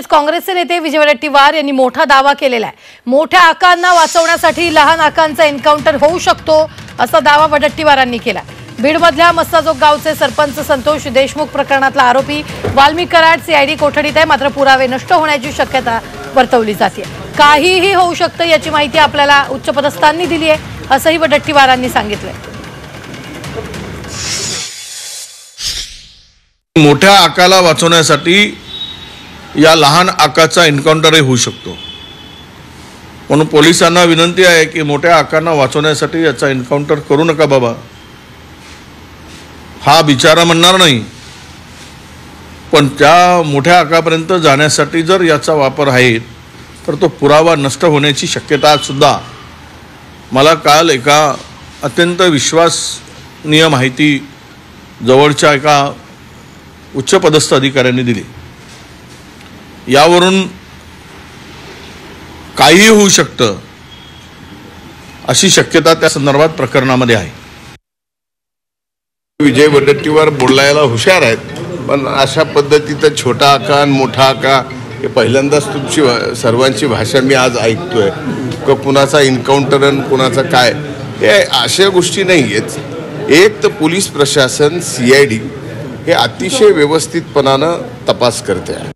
काँग्रेसचे नेते विजय वडेट्टीवार यांनी मोठा दावा केलेला आहे। मोठ्या आकांना वाचवण्यासाठी लहान आकांचा एन्काउंटर होऊ शकतो असा दावा वडेट्टीवारांनी केला। बीडमधल्या मस्साजोग गावचे सरपंच संतोष देशमुख प्रकरणातला आरोपी वाल्मिक कराड सीआयडी कोठडीत आहे, मात्र पुरावे नष्ट होण्याची शक्यता वर्तवली जाते। काहीही होऊ शकतं याची माहिती आपल्याला उच्चपदस्थांनी दिली आहे असंही वडेट्टीवारांनी सांगितलंय। मोठ्या आकाला वाचवण्यासाठी या लहान आकाचा एन्काउंटरही होऊ शकतो, म्हणून पोलिसांना विनंती आहे की मोठ्या आकांना वाचवण्यासाठी याचा एन्काउंटर करू नका बाबा। हा बिचारा म्हणणार नाही, पण त्या मोठ्या आकापर्यंत जाण्यासाठी जर याचा वापर आहे तर तो पुरावा नष्ट होण्याची शक्यता सुद्धा मला काल एका अत्यंत विश्वासनीय माहिती जवळच्या एका उच्चपदस्थ अधिकाऱ्यांनी दिली। यावरून काहीही होऊ शकतं अशी शक्यता त्या संदर्भात प्रकरणामध्ये आहे। विजय वडेट्टीवार बोलायला हुशार आहेत, पण अशा पद्धतीचा छोटा आका आणि मोठा आका हे पहिल्यांदाच तुमची सर्वांची भाषा मी आज ऐकतोय का कुणाचा एन्काउंटर आणि कुणाचा काय, हे अशा गोष्टी नाही आहेत। एक तर पोलीस प्रशासन सीआयडी हे अतिशय व्यवस्थितपणानं तपास करते आहे।